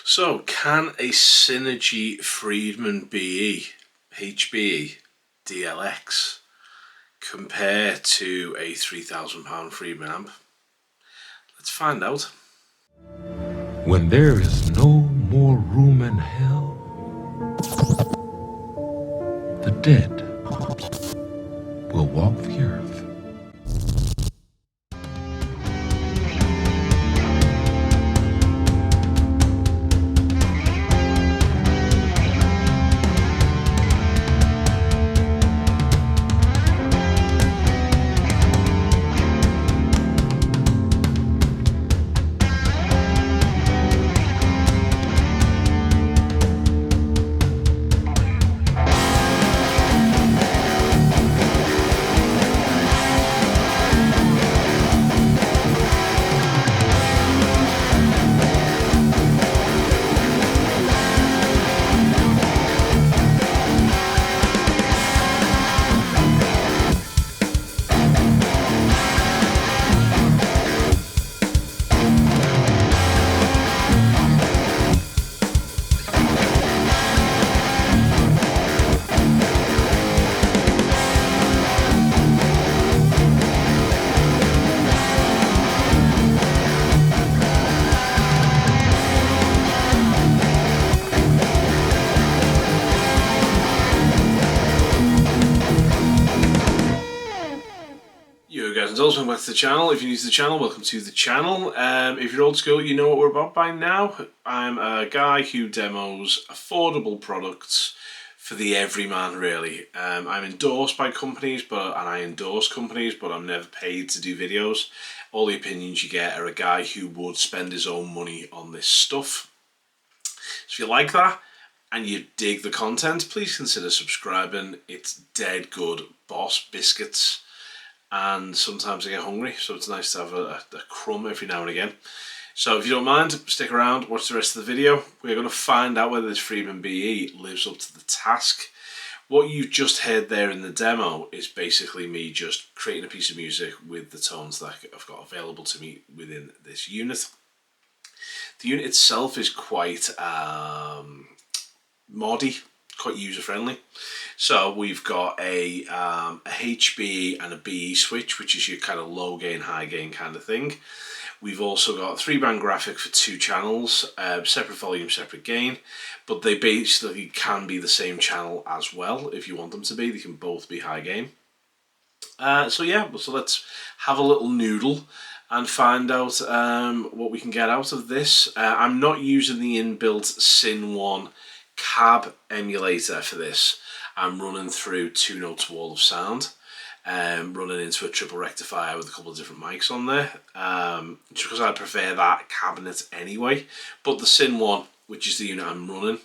So, can a Synergy Friedman BE, HBE DLX compare to a £3,000 Friedman amp? Let's find out. When there is no more room in hell, the dead will walk the earth. Yo guys and dolls, welcome back to the channel. If you're new to the channel, welcome to the channel. If you're old school, you know what we're about by now. I'm a guy who demos affordable products for the everyman, really. I'm endorsed by companies, and I endorse companies, but I'm never paid to do videos. All the opinions you get are a guy who would spend his own money on this stuff. So if you like that and you dig the content, please consider subscribing. It's dead good Boss biscuits. And sometimes I get hungry, so it's nice to have a crumb every now and again. So if you don't mind, stick around, watch the rest of the video. We're going to find out whether this Friedman BE lives up to the task. What you've just heard there in the demo is basically me just creating a piece of music with the tones that I've got available to me within this unit. The unit itself is quite moddy, quite user-friendly. So we've got a HB and a BE switch, which is your kind of low gain, high gain kind of thing. We've also got a 3-band graphic for 2 channels, separate volume, separate gain, but they basically can be the same channel as well if you want them to be. They can both be high gain. So let's have a little noodle and find out what we can get out of this. I'm not using the inbuilt Syn 1 cab emulator for this. I'm running through 2 notes wall of sound, running into a triple rectifier with a couple of different mics on there, just because I prefer that cabinet anyway. But the Syn 1, which is the unit I'm running,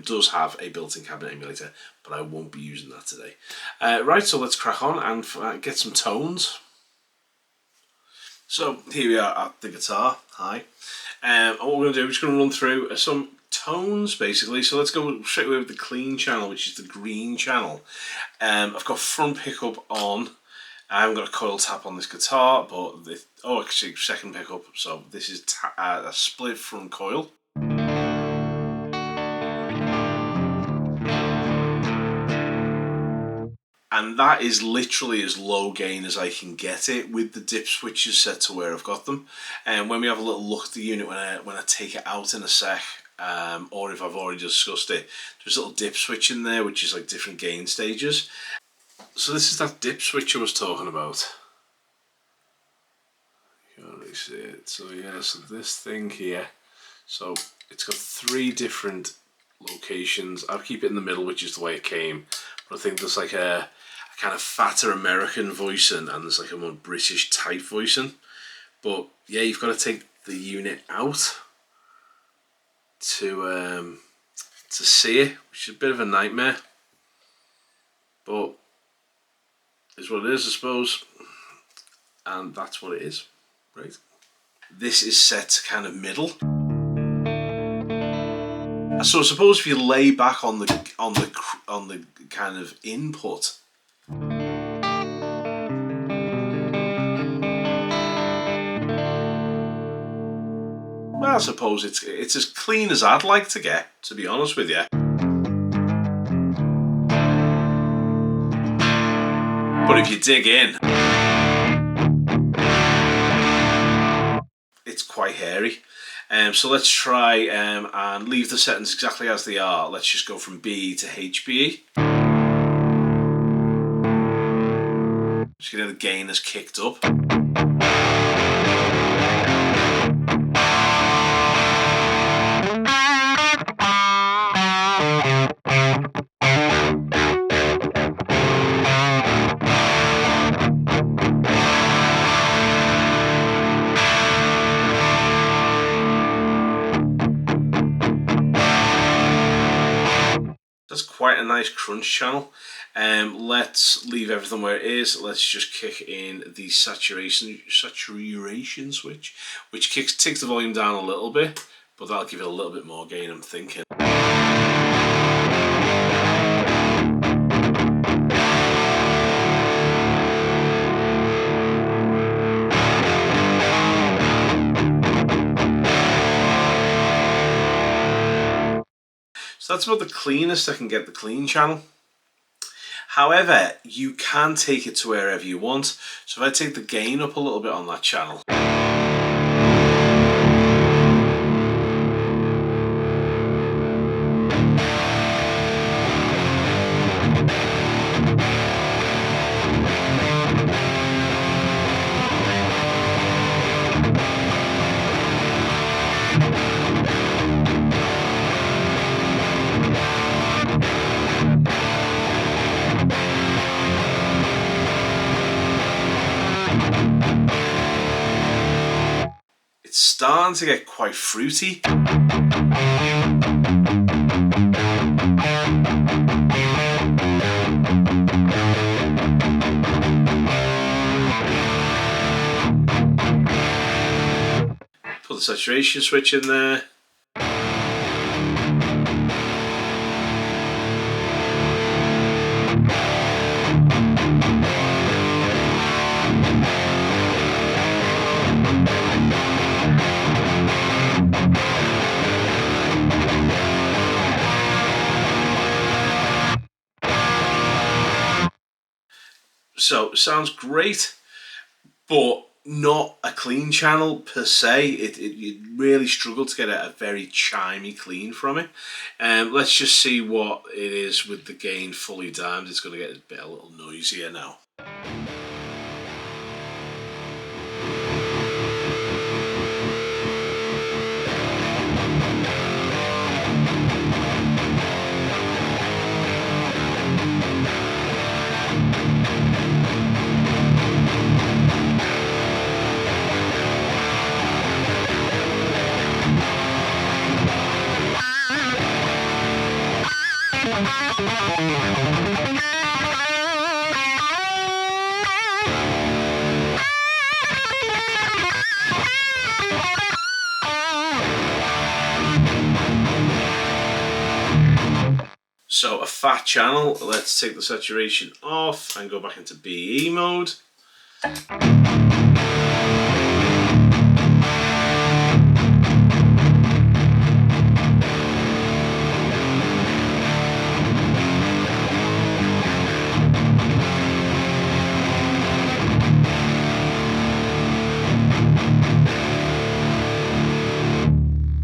does have a built-in cabinet emulator, but I won't be using that today. Right, so let's crack on and get some tones. So here we are at the guitar. Hi. And what we're going to do, we're just going to run through some tones basically. So let's go straight away with the clean channel, which is the green channel. I've got front pickup on. I haven't got a coil tap on this guitar, but actually second pickup. So this is a split front coil. And that is literally as low gain as I can get it with the dip switches set to where I've got them. And when we have a little look at the unit, when I take it out in a sec, or if I've already discussed it, there's a little dip switch in there which is like different gain stages. So this is that dip switch I was talking about. You can already see it. So yeah, so this thing here, so it's got 3 different locations. I'll keep it in the middle, which is the way it came, but I think there's like a kind of fatter American voicing and there's like a more British type voicing. But yeah, you've got to take the unit out to see it, which is a bit of a nightmare, but it's what it is, I suppose, and that's what it is. Right, this is set to kind of middle. So I suppose if you lay back on the kind of input, I suppose it's as clean as I'd like to get, to be honest with you. But if you dig in, it's quite hairy. So let's try and leave the settings exactly as they are. Let's just go from BE to HBE. Just get the gain has kicked up. That's quite a nice crunch channel. Let's leave everything where it is. Let's just kick in the saturation switch, which takes the volume down a little bit, but that'll give it a little bit more gain, I'm thinking. So that's about the cleanest I can get the clean channel. However, you can take it to wherever you want. So if I take the gain up a little bit on that channel, it's starting to get quite fruity. Put the saturation switch in there. So sounds great, but not a clean channel per se. It really struggled to get a very chimey clean from it. Let's just see what it is with the gain fully dammed. It's going to get a little noisier now. So a fat channel, let's take the saturation off and go back into BE mode.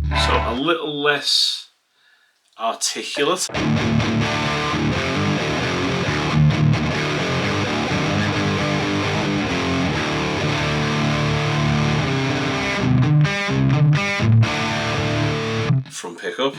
So a little less articulate. From pickup.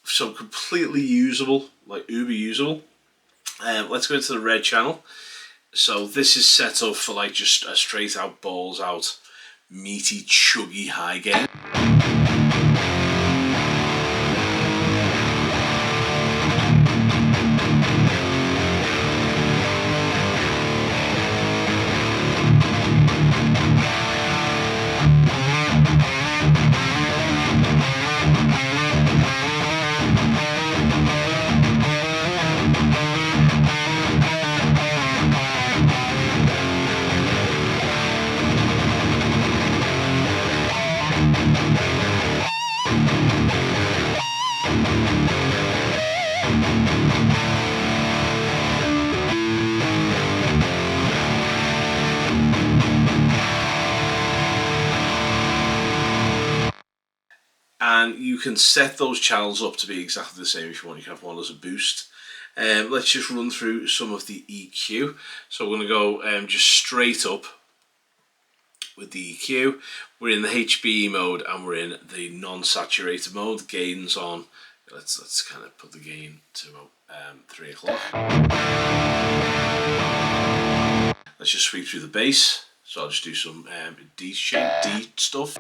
So completely usable, like uber usable. Let's go into the red channel. So this is set up for like just a straight out, balls out, meaty, chuggy high gain. and you can set those channels up to be exactly the same if you want. You can have one as a boost. Let's just run through some of the EQ. So we're going to go just straight up with the EQ. We're in the HBE mode and we're in the non-saturated mode. Gain's on. Let's kind of put the gain to about 3 o'clock. Let's just sweep through the bass. So I'll just do some D shape, D stuff.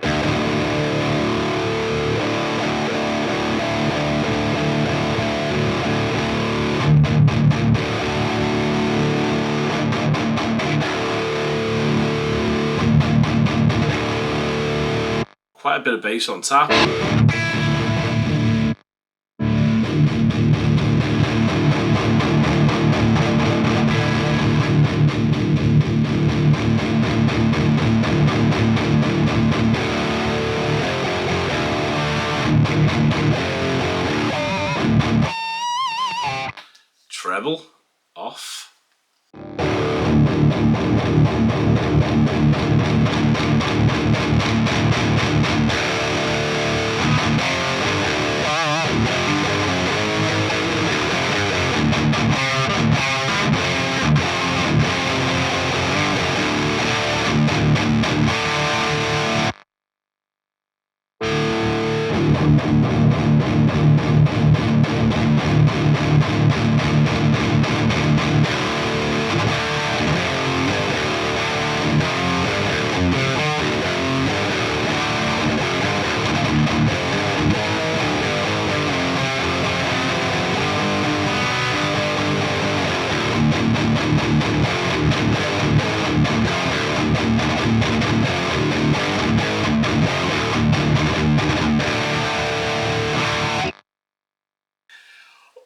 Quite a bit of bass on tap. Treble off.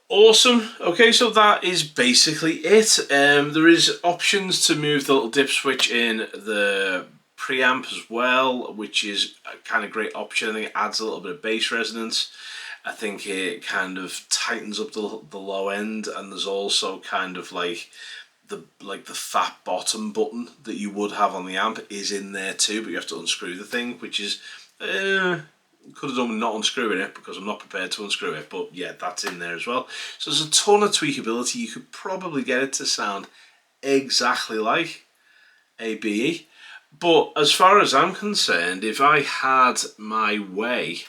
Awesome. Okay, so that is basically it. There is options to move the little dip switch in the preamp as well, which is a kind of great option. I think it adds a little bit of bass resonance. I think it kind of tightens up the low end, and there's also kind of like the fat bottom button that you would have on the amp is in there too, but you have to unscrew the thing, which is could have done with not unscrewing it because I'm not prepared to unscrew it, but yeah, that's in there as well. So there's a ton of tweakability. You could probably get it to sound exactly like a BE, but as far as I'm concerned, if I had my way,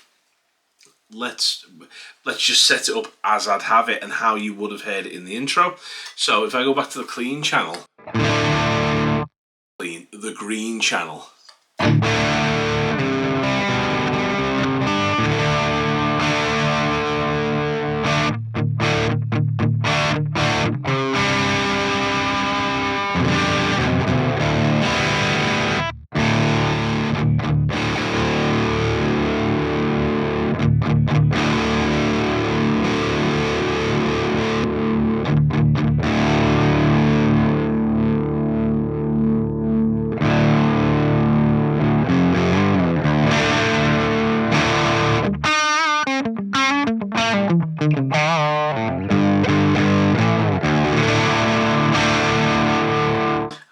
let's just set it up as I'd have it and how you would have heard it in the intro. So if I go back to the clean channel, the green channel,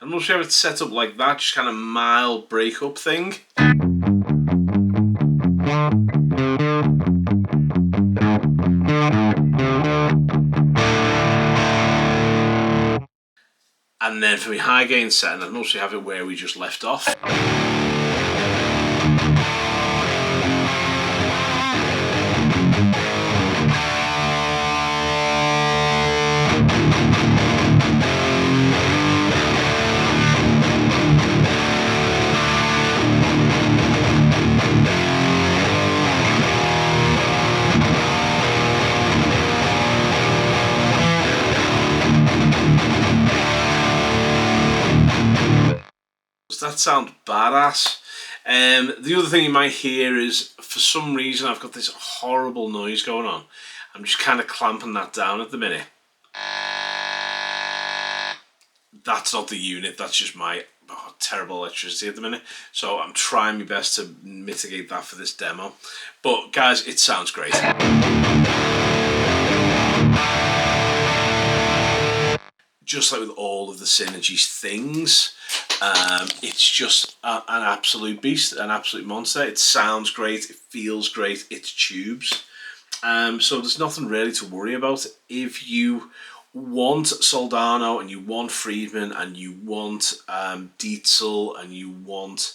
I'm not sure if it's set up like that, just kind of mild breakup thing. And then for my high gain setting, I'd mostly have it where we just left off. Does that sound badass? The other thing you might hear is, for some reason, I've got this horrible noise going on. I'm just kind of clamping that down at the minute. That's not the unit, that's just my terrible electricity at the minute. So I'm trying my best to mitigate that for this demo. But guys, it sounds great. just like with all of the Synergy things, it's just an absolute beast, an absolute monster. It sounds great, it feels great, it's tubes. So there's nothing really to worry about. If you want Soldano and you want Friedman and you want Dietzel and you want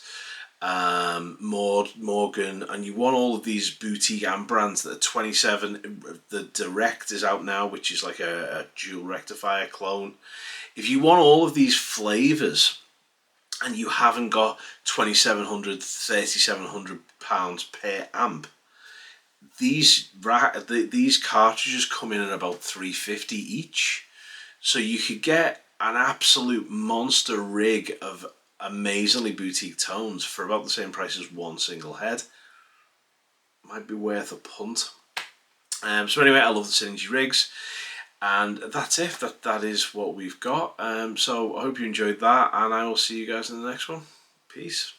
Morgan and you want all of these boutique amp brands that are 27, the Direct is out now, which is like a dual rectifier clone. If you want all of these flavors and you haven't got 2,700, 3,700 pounds per amp, these cartridges come in at about 350 each, so you could get an absolute monster rig of amazingly boutique tones for about the same price as one single head. Might be worth a punt. So anyway, I love the Synergy rigs, and that's it. That is what we've got. So I hope you enjoyed that, and I will see you guys in the next one. Peace.